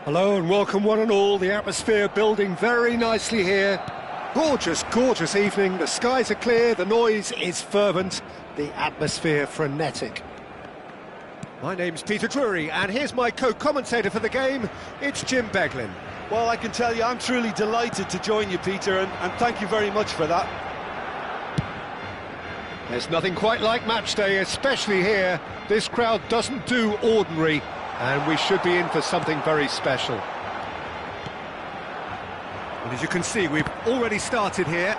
Hello and welcome one and all. The atmosphere building very nicely here. Gorgeous, gorgeous evening. The skies are clear, the noise is fervent, the atmosphere frenetic. My name's Peter Drury and here's my co-commentator for the game. It's Jim Beglin. Well, I can tell you I'm truly delighted to join you, Peter, and thank you very much for that. There's nothing quite like match day, especially here. This crowd doesn't do ordinary. And we should be in for something very special. And as you can see, we've already started here.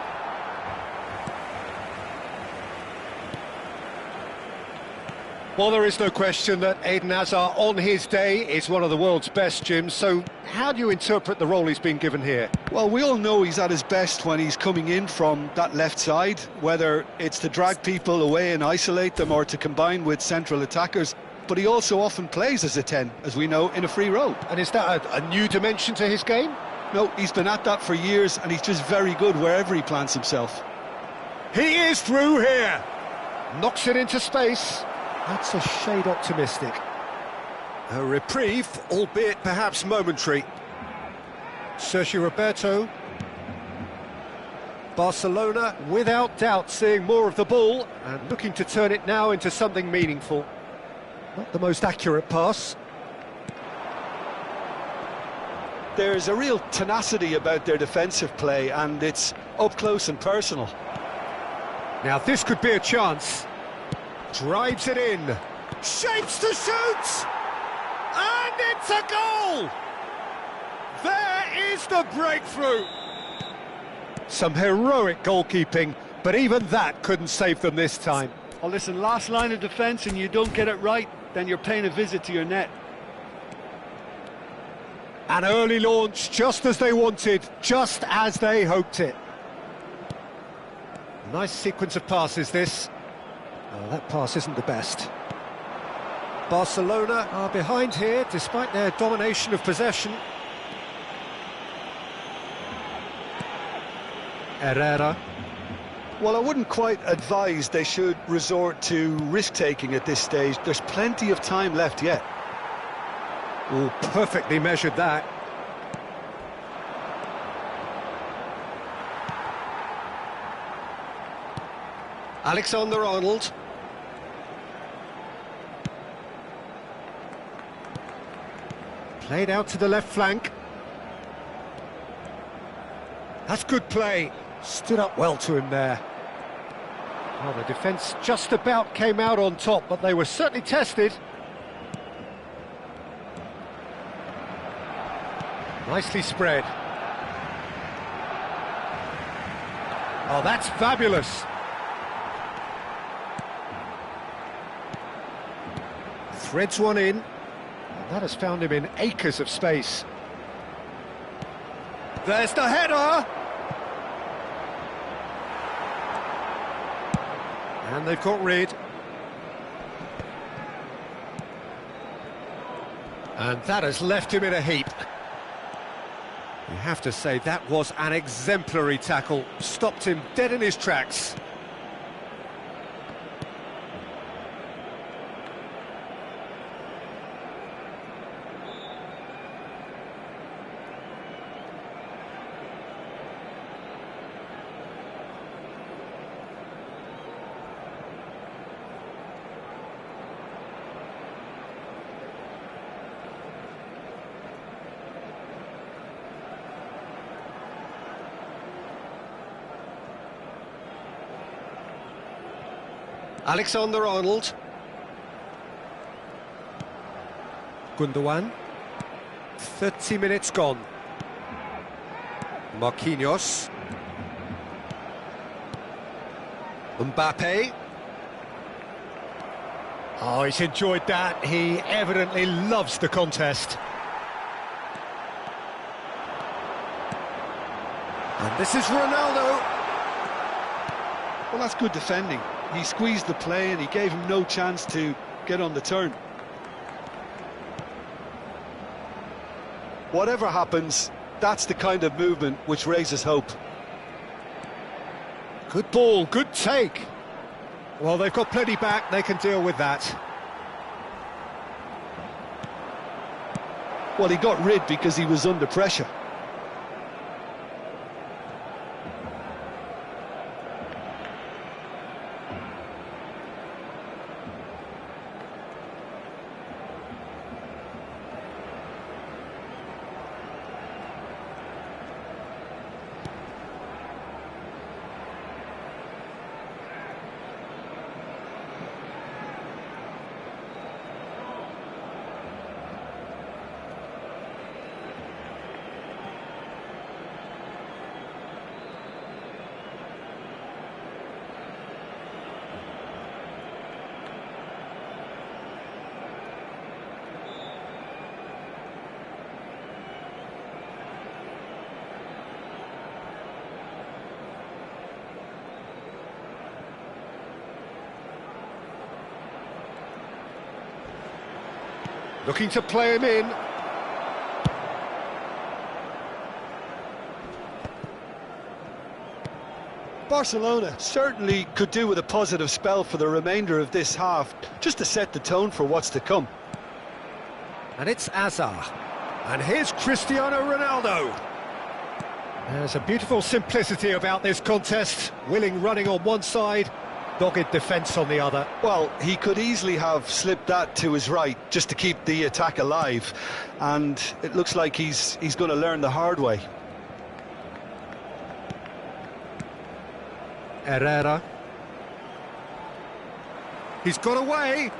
Well, there is no question that Eden Hazard on his day is one of the world's best, Jim. So how do you interpret the role he's been given here? Well, we all know he's at his best when he's coming in from that left side, whether it's to drag people away and isolate them or to combine with central attackers. But he also often plays as a 10, as we know, in a free role. And is that a new dimension to his game? No, he's been at that for years, and he's just very good wherever he plants himself. He is through here! Knocks it into space. That's a shade optimistic. A reprieve, albeit perhaps momentary. Sergio Roberto. Barcelona, without doubt, seeing more of the ball and looking to turn it now into something meaningful. Not the most accurate pass. There's a real tenacity about their defensive play, and it's up close and personal. Now this could be a chance. Drives it in. Shapes to shoot! And it's a goal! There is the breakthrough! Some heroic goalkeeping, but even that couldn't save them this time. Well, listen, last line of defence and you don't get it right, then you're paying a visit to your net. An early launch, just as they wanted, just as they hoped it. Nice sequence of passes, this. Oh, that pass isn't the best. Barcelona are behind here, despite their domination of possession. Herrera. Well, I wouldn't quite advise they should resort to risk-taking at this stage. There's plenty of time left yet. Oh, perfectly measured that. Alexander-Arnold. Played out to the left flank. That's good play. Stood up well to him there. Well, the defence just about came out on top, but they were certainly tested. Nicely spread. Oh, that's fabulous. Threads one in. That has found him in acres of space. There's the header! And they've got rid. And that has left him in a heap. You have to say that was an exemplary tackle. Stopped him dead in his tracks. Alexander-Arnold. Gundogan. 30 minutes gone. Marquinhos. Mbappe. Oh, he's enjoyed that. He evidently loves the contest. And this is Ronaldo. Well, that's good defending. He squeezed the play and he gave him no chance to get on the turn. Whatever happens, that's the kind of movement which raises hope. Good ball, good take. Well, they've got plenty back, they can deal with that. Well, he got rid because he was under pressure. Looking to play him in. Barcelona certainly could do with a positive spell for the remainder of this half, just to set the tone for what's to come. And it's Azar. And here's Cristiano Ronaldo. There's a beautiful simplicity about this contest. Willing running on one side, dogged defence on the other. Well, he could easily have slipped that to his right just to keep the attack alive, and it looks like he's going to learn the hard way. Herrera. He's got away.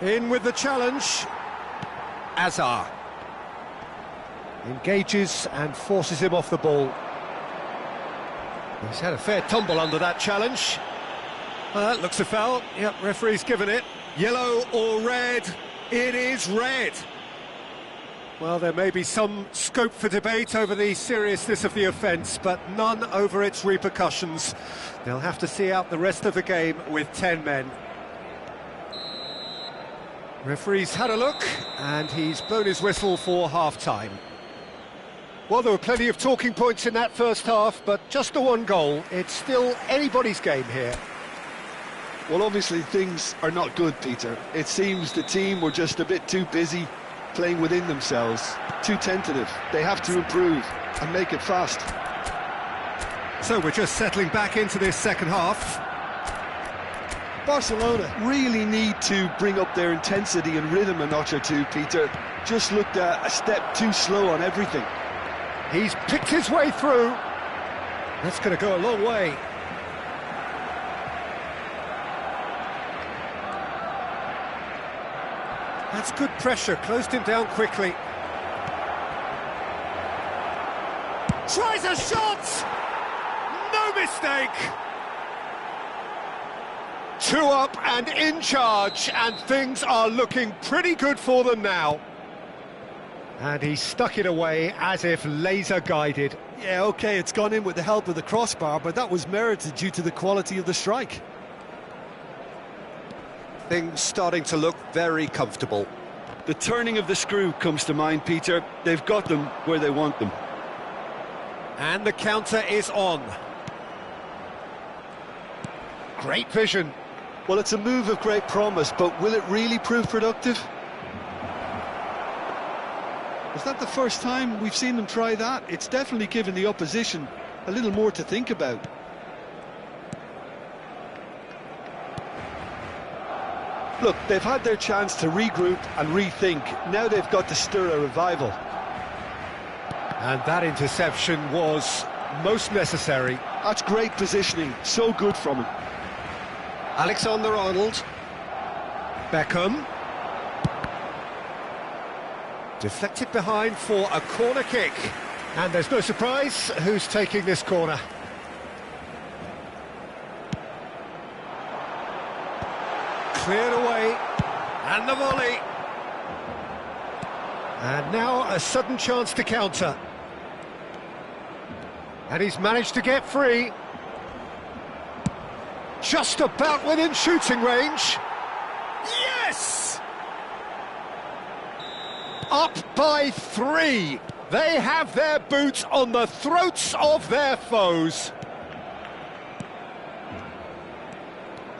In with the challenge. Azar. Engages and forces him off the ball. He's had a fair tumble under that challenge. That looks a foul. Yep, referee's given it. Yellow or red? It is red. Well, there may be some scope for debate over the seriousness of the offence, but none over its repercussions. They'll have to see out the rest of the game with 10 men. Referee's had a look, and he's blown his whistle for half-time. Well, there were plenty of talking points in that first half, but just the one goal. It's still anybody's game here. Well, obviously things are not good, Peter. It seems the team were just a bit too busy playing within themselves, too tentative. They have to improve and make it fast. So we're just settling back into this second half. Barcelona really need to bring up their intensity and rhythm a notch or two, Peter. Just looked a step too slow on everything. He's picked his way through. That's going to go a long way. That's good pressure, closed him down quickly. Tries a shot! No mistake! 2 up and in charge, and things are looking pretty good for them now. And he stuck it away as if laser-guided. Yeah, OK, it's gone in with the help of the crossbar, but that was merited due to the quality of the strike. Things starting to look very comfortable. The turning of the screw comes to mind, Peter. They've got them where they want them. And the counter is on. Great vision. Well, it's a move of great promise, but will it really prove productive? Is that the first time we've seen them try that? It's definitely given the opposition a little more to think about. Look, they've had their chance to regroup and rethink. Now they've got to stir a revival. And that interception was most necessary. That's great positioning, so good from him. Alexander-Arnold. Beckham. Deflected behind for a corner kick. And there's no surprise who's taking this corner. Cleared away. And the volley. And now a sudden chance to counter. And he's managed to get free. Just about within shooting range. Yes! Up by 3. They have their boots on the throats of their foes.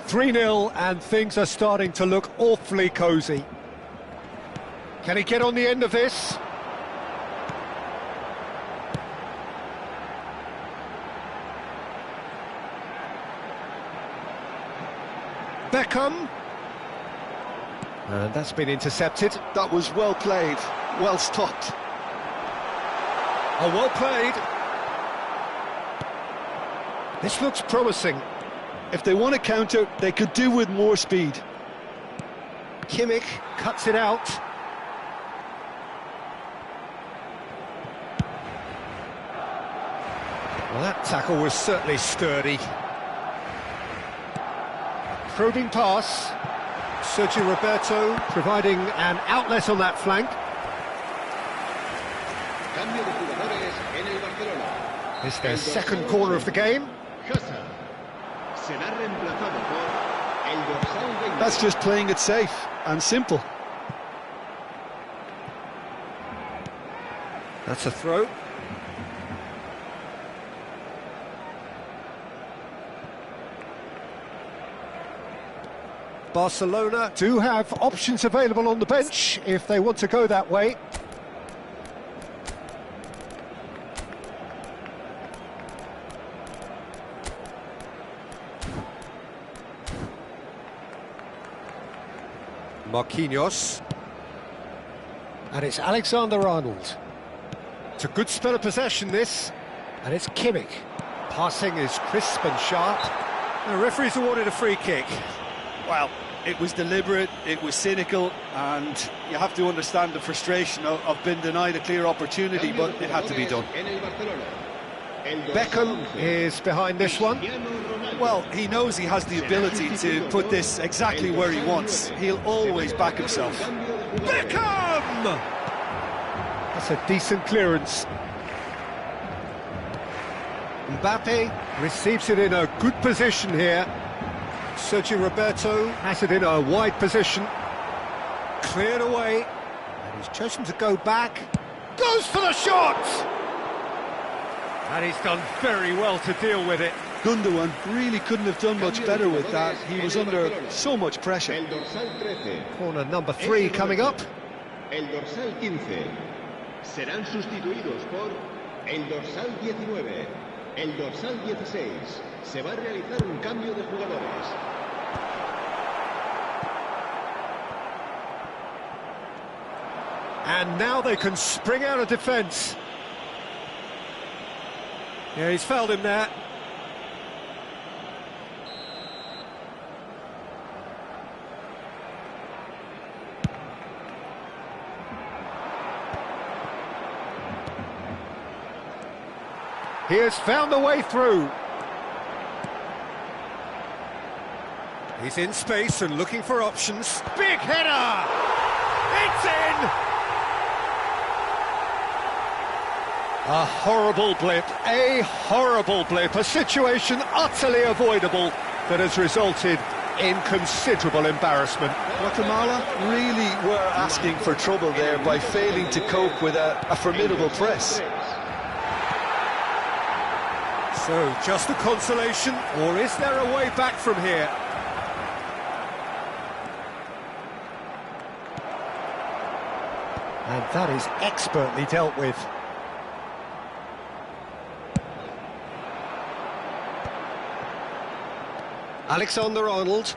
3-0, and things are starting to look awfully cosy. Can he get on the end of this? Beckham. And that's been intercepted. That was well played, well stopped. Oh, well played. This looks promising. If they want to counter, they could do with more speed. Kimmich cuts it out. Well, that tackle was certainly sturdy. Probing pass. Sergio Roberto providing an outlet on that flank. It's their second corner of the game. That's just playing it safe and simple. That's a throw. Barcelona do have options available on the bench if they want to go that way. Marquinhos. And it's Alexander-Arnold. It's a good spell of possession, this. And it's Kimmich. Passing is crisp and sharp. The referee's awarded a free kick. Well, it was deliberate, it was cynical, and you have to understand the frustration of being denied a clear opportunity, but it had to be done. Beckham is behind this one. Well, he knows he has the ability to put this exactly where he wants. He'll always back himself. Beckham! That's a decent clearance. Mbappe receives it in a good position here. Sergio Roberto has it in a wide position. Cleared away. And he's chosen to go back. Goes for the shot! And he's done very well to deal with it. Gundogan really couldn't have done much better with that. He was under so much pressure. Corner number 3 coming up. El dorsal 15 serán sustituidos por el dorsal 19. El dorsal 16. Se va a realizar un cambio de jugadores. And now they can spring out of defence. Yeah, he's fouled him there. He has found a way through. He's in space and looking for options. Big header! It's in! A horrible blip, a situation utterly avoidable that has resulted in considerable embarrassment. Guatemala really were asking for trouble there by failing to cope with a formidable press. So, just a consolation, or is there a way back from here? And that is expertly dealt with. Alexander-Arnold.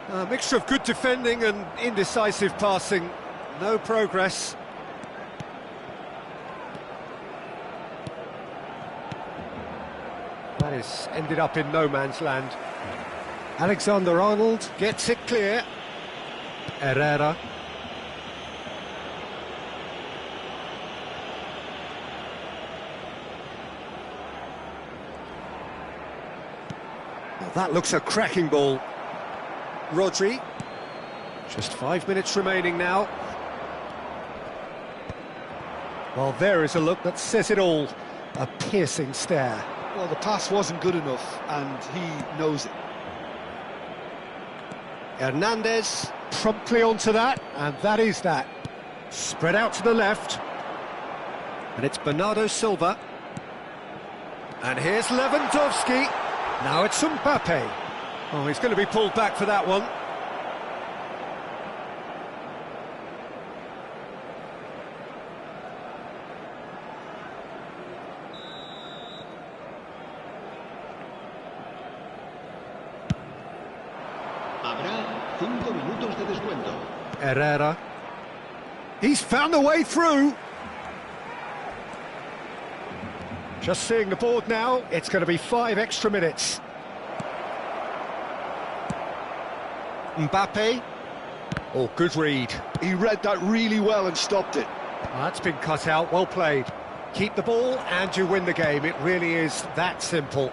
A mixture of good defending and indecisive passing. No progress. That is ended up in no man's land. Alexander-Arnold gets it clear. Herrera. Well, that looks a cracking ball. Rodri. Just 5 minutes remaining now. Well, there is a look that says it all. A piercing stare. Well, the pass wasn't good enough, and he knows it. Hernandez promptly onto that, and that is that. Spread out to the left. And it's Bernardo Silva. And here's Lewandowski. Now it's Mbappe. Oh, he's going to be pulled back for that one. Habrá 5 minutos de descuento. Herrera. He's found a way through. Just seeing the board now, it's going to be 5 extra minutes. Mbappe. Oh, good read. He read that really well and stopped it. That's been cut out, well played. Keep the ball and you win the game. It really is that simple.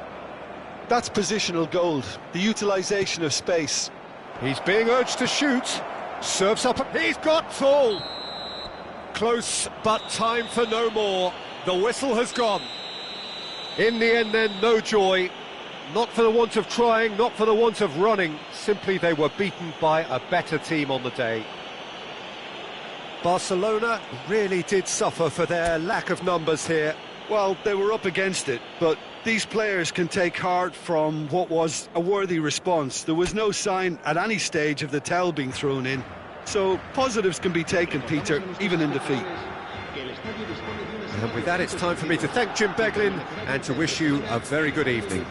That's positional gold, the utilisation of space. He's being urged to shoot. Serves up, he's got full. Close, but time for no more. The whistle has gone. In the end then, no joy. Not for the want of trying, not for the want of running. Simply they were beaten by a better team on the day. Barcelona really did suffer for their lack of numbers here. Well, they were up against it, but these players can take heart from what was a worthy response. There was no sign at any stage of the towel being thrown in. So positives can be taken, Peter, even in defeat. And with that, it's time for me to thank Jim Beglin and to wish you a very good evening.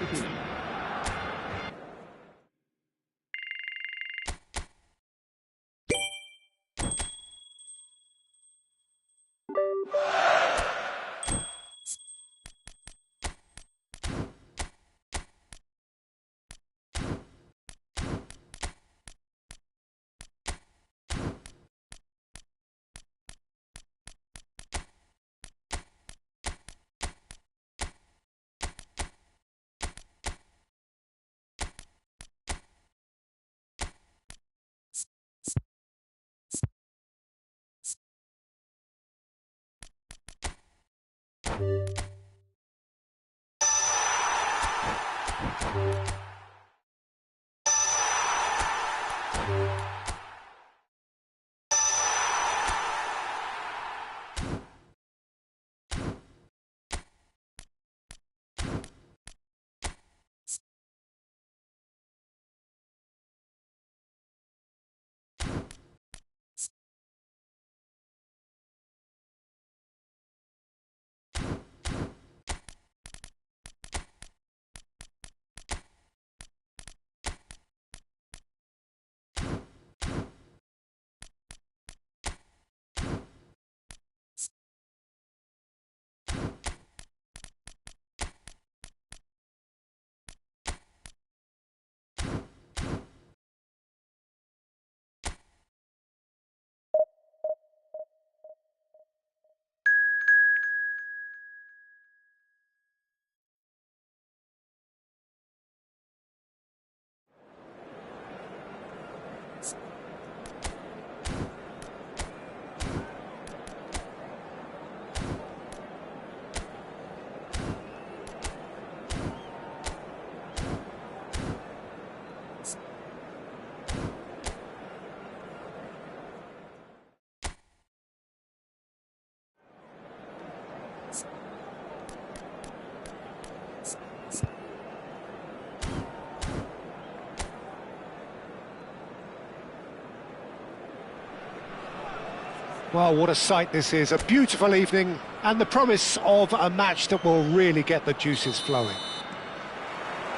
Well, what a sight this is. A beautiful evening and the promise of a match that will really get the juices flowing.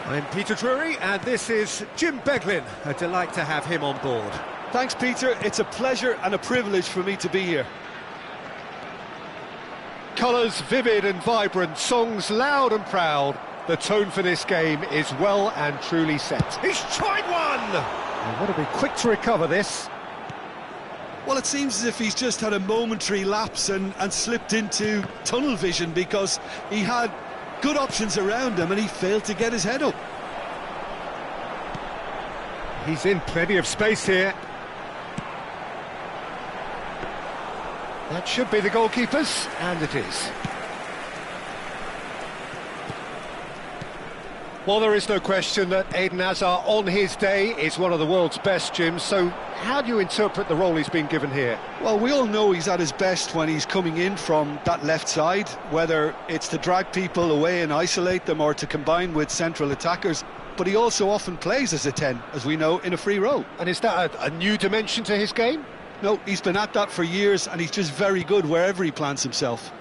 I'm Peter Drury and this is Jim Beglin. A delight to have him on board. Thanks, Peter. It's a pleasure and a privilege for me to be here. Colours vivid and vibrant, songs loud and proud. The tone for this game is well and truly set. He's tried one! And what a be quick to recover this. Well, it seems as if he's just had a momentary lapse and slipped into tunnel vision, because he had good options around him and he failed to get his head up. He's in plenty of space here. That should be the goalkeeper's, and it is. Well, there is no question that Eden Hazard on his day is one of the world's best, Jim, so how do you interpret the role he's been given here? Well, we all know he's at his best when he's coming in from that left side, whether it's to drag people away and isolate them or to combine with central attackers, but he also often plays as a 10, as we know, in a free role. And is that a new dimension to his game? No, he's been at that for years and he's just very good wherever he plants himself.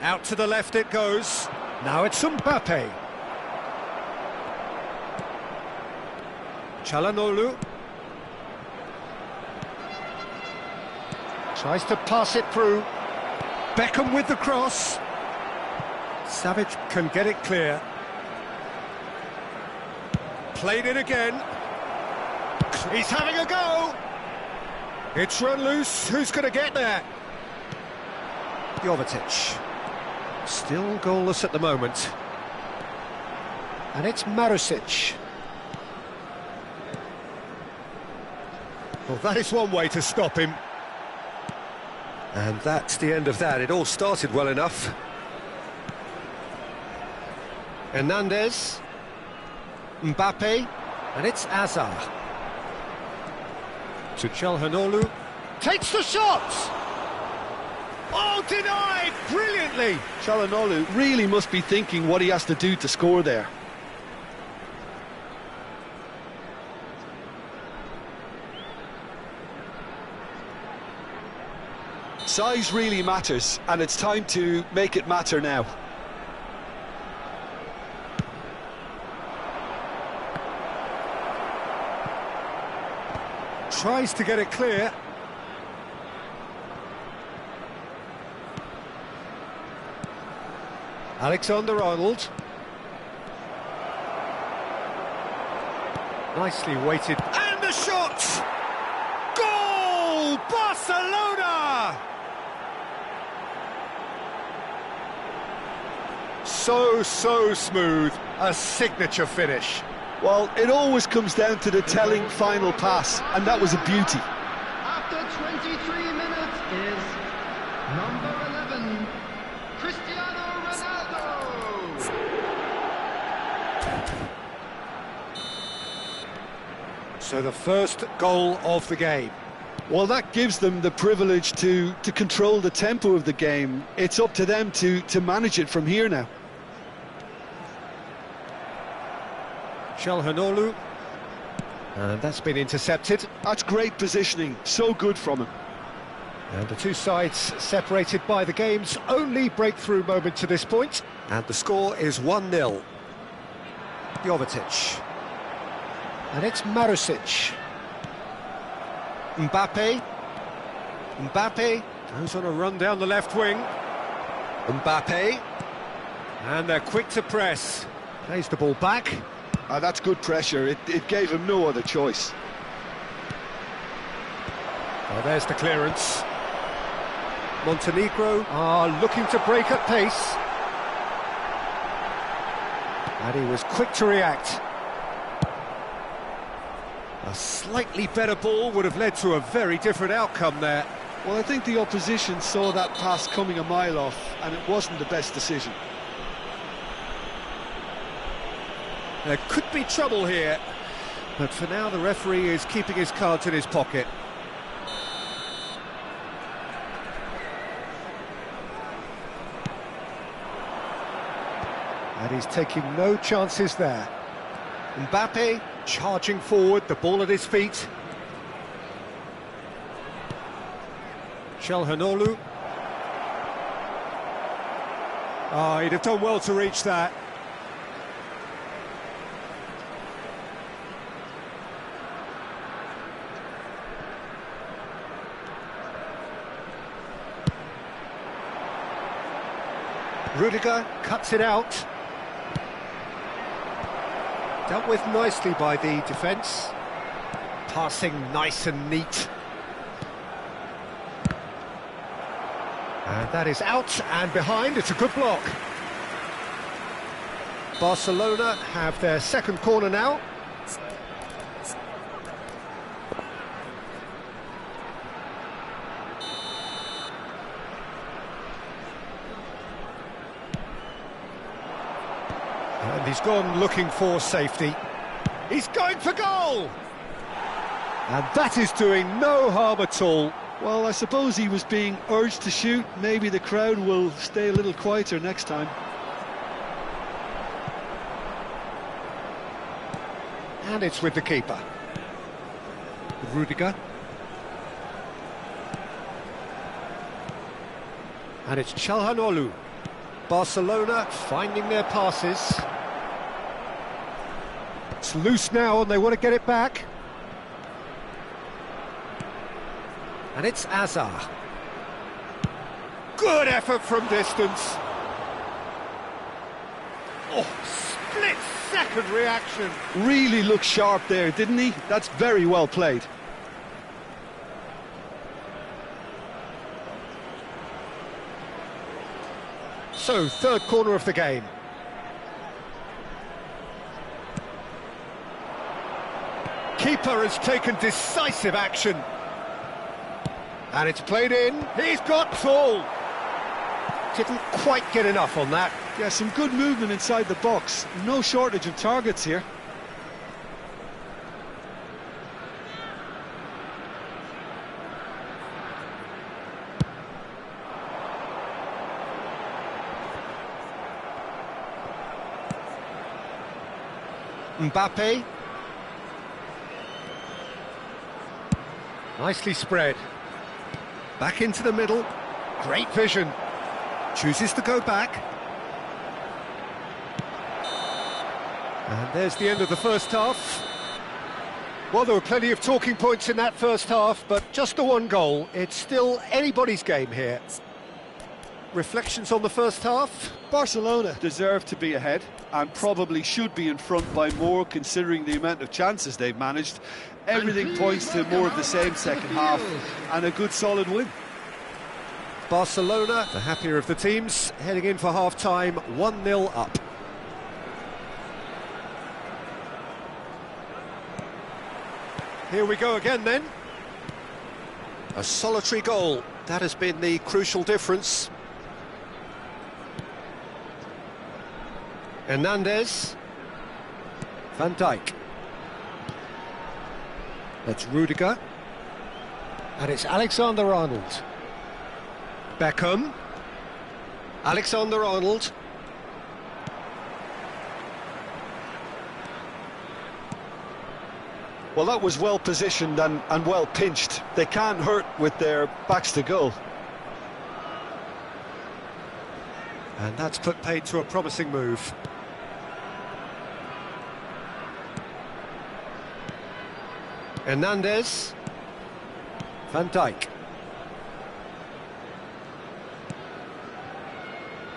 Out to the left it goes. Now it's Mbappe. Çalhanoğlu tries to pass it through. Beckham with the cross. Savage can get it clear. Played it again. He's having a go. It's run loose. Who's going to get there? Ghyyghy. Still goalless at the moment. And it's Marusic. Well, that is one way to stop him. And that's the end of that. It all started well enough. Hernandez. Mbappe. And it's Hazard. To Çalhanoğlu. Takes the shot! Oh, denied! Brilliantly! Çalhanoğlu really must be thinking what he has to do to score there. Size really matters, and it's time to make it matter now. Tries to get it clear. Alexander-Arnold. Nicely weighted. And the shot! Goal! Barcelona! So smooth. A signature finish. Well, it always comes down to the telling final pass, and that was a beauty. After 23 minutes is number 11, Cristiano Ronaldo. So the first goal of the game. Well, that gives them the privilege to control the tempo of the game. It's up to them to manage it from here now. Çalhanoğlu. And that's been intercepted. That's great positioning, so good from him. And the two sides separated by the game's only breakthrough moment to this point. And the score is 1-0. Ghyyghy. And it's Marusic. Mbappe. Mbappe goes on a run down the left wing. Mbappe. And they're quick to press. Plays the ball back. That's good pressure. It gave him no other choice. Oh, there's the clearance. Montenegro are looking to break at pace. And he was quick to react. A slightly better ball would have led to a very different outcome there. Well, I think the opposition saw that pass coming a mile off, and it wasn't the best decision. There could be trouble here, but for now the referee is keeping his cards in his pocket. And he's taking no chances there. Mbappe charging forward, the ball at his feet. Çalhanoğlu. Oh, he'd have done well to reach that. Rudiger cuts it out. Dealt with nicely by the defence. Passing nice and neat. And that is out and behind. It's a good block. Barcelona have their second corner now. And he's gone looking for safety. He's going for goal! And that is doing no harm at all. Well, I suppose he was being urged to shoot. Maybe the crowd will stay a little quieter next time. And it's with the keeper. Rudiger. And it's Çalhanoğlu. Barcelona finding their passes. It's loose now and they want to get it back. And it's Azar. Good effort from distance. Oh, split-second reaction. Really looked sharp there, didn't he? That's very well played. So, third corner of the game. Keeper has taken decisive action. And it's played in. He's got tall. Didn't quite get enough on that. Yeah, some good movement inside the box. No shortage of targets here. Mbappe. Nicely spread. Back into the middle. Great vision. Chooses to go back. And there's the end of the first half. Well, there were plenty of talking points in that first half, but just the one goal. It's still anybody's game here. Reflections on the first half? Barcelona deserve to be ahead and probably should be in front by more considering the amount of chances they've managed. Everything points to more of the same second half and a good solid win. Barcelona, the happier of the teams, heading in for half-time, 1-0 up. Here we go again then. A solitary goal, that has been the crucial difference. Hernandez. Van Dijk. That's Rudiger. And it's Alexander-Arnold. Beckham. Alexander-Arnold. Well, that was well positioned and well pinched. They can't hurt with their backs to goal. And that's put paid to a promising move. Hernandez. Van Dijk.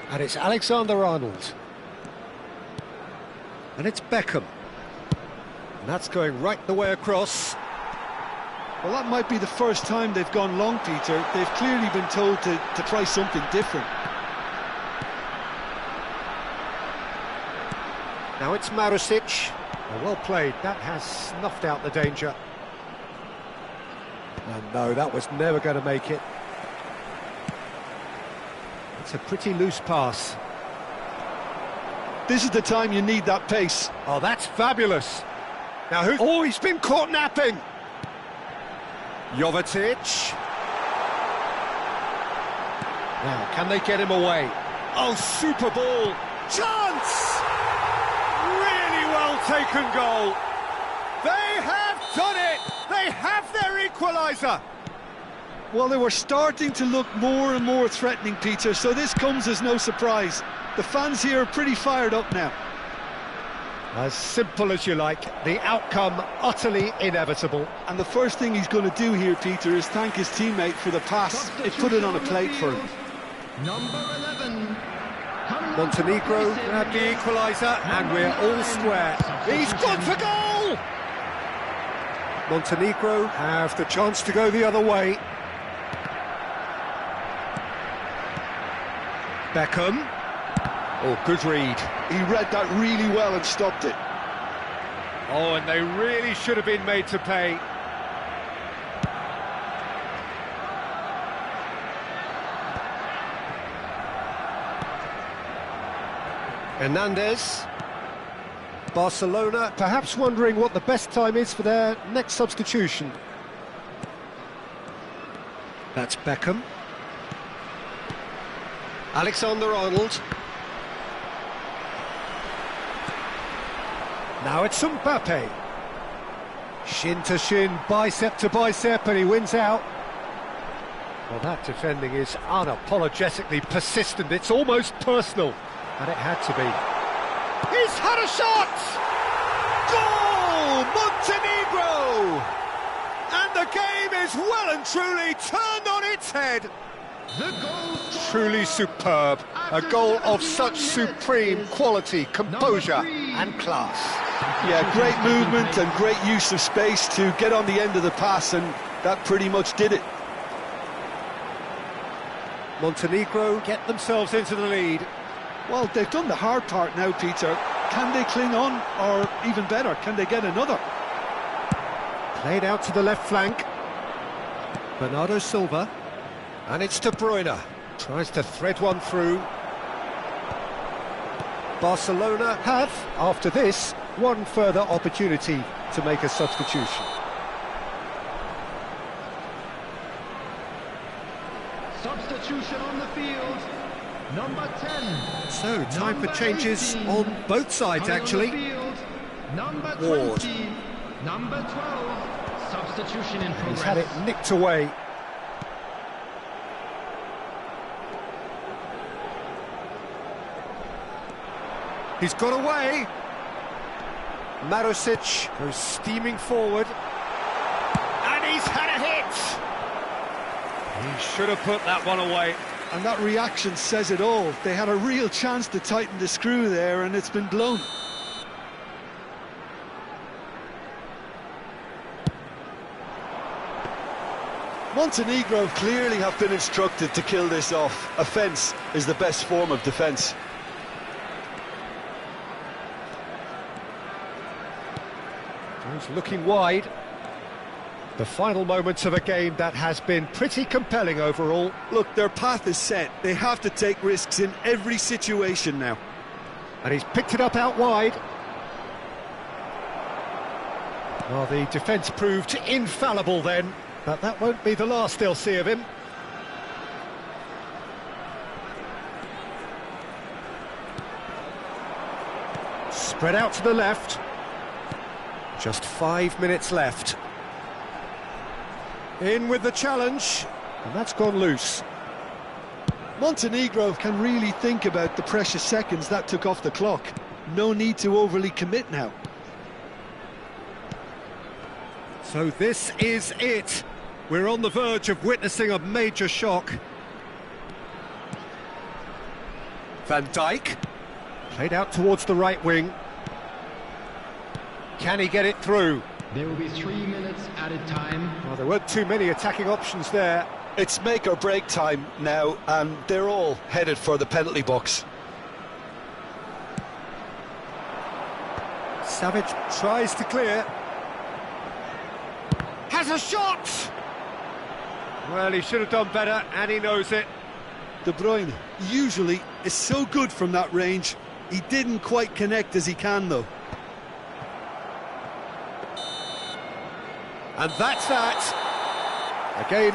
And it's Alexander-Arnold. And it's Beckham. And that's going right the way across. Well, that might be the first time they've gone long, Peter. They've clearly been told to try something different. Now it's Marusic. Well played. That has snuffed out the danger. And no, that was never going to make it. It's a pretty loose pass. This is the time you need that pace. Oh, that's fabulous. Now who? Oh, he's been caught napping. Jovetic. Now, can they get him away? Oh, super ball. Chance! Really well taken goal. They have done it. They have their equaliser. Well, they were starting to look more and more threatening, Peter, so this comes as no surprise. The fans here are pretty fired up now. As simple as you like, the outcome utterly inevitable. And the first thing he's going to do here, Peter, is thank his teammate for the pass. It put it on a plate for him. Number 11. Montenegro grabbed the equaliser, and we're all square. He's gone for goal! Montenegro have the chance to go the other way. Beckham. Oh, good read. He read that really well and stopped it. Oh, and they really should have been made to pay. Hernandez. Barcelona perhaps wondering what the best time is for their next substitution. That's Beckham. Alexander-Arnold. Now it's Mbappe. Shin to shin, bicep to bicep, and he wins out. Well, that defending is unapologetically persistent. It's almost personal, and it had to be. He's had a shot! Goal! Montenegro! And the game is well and truly turned on its head. The goal Truly superb. A goal of such supreme quality, composure and class. Yeah, great movement and great use of space to get on the end of the pass, and that pretty much did it. Montenegro get themselves into the lead. Well, they've done the hard part now, Peter. Can they cling on, or even better, can they get another? Played out to the left flank. Bernardo Silva. And it's De Bruyne. Tries to thread one through. Barcelona have, after this, one further opportunity to make a substitution. Substitution on the field. Number 10. So, time Number for changes 18. on both sides, Coming actually. on the field. Number Ward. 20. Number 12. Substitution in progress. He's had it nicked away. He's got away. Marusic goes steaming forward. And he's had a hit. He should have put that one away. And that reaction says it all. They had a real chance to tighten the screw there, and it's been blown. Montenegro clearly have been instructed to kill this off. Offence is the best form of defence. He's looking wide. The final moments of a game that has been pretty compelling overall. Look, their path is set. They have to take risks in every situation now. And he's picked it up out wide. Well, the defence proved infallible then, but that won't be the last they'll see of him. Spread out to the left. Just 5 minutes left. In with the challenge, and that's gone loose. Montenegro can really think about the precious seconds that took off the clock. No need to overly commit now. So this is it. We're on the verge of witnessing a major shock. Van Dijk. Played out towards the right wing. Can he get it through? There will be 3 minutes added time. Well, there weren't too many attacking options there. It's make or break time now, and they're all headed for the penalty box. Savic tries to clear. Has a shot! Well, he should have done better, and he knows it. De Bruyne usually is so good from that range. He didn't quite connect as he can, though. And that's that. Again.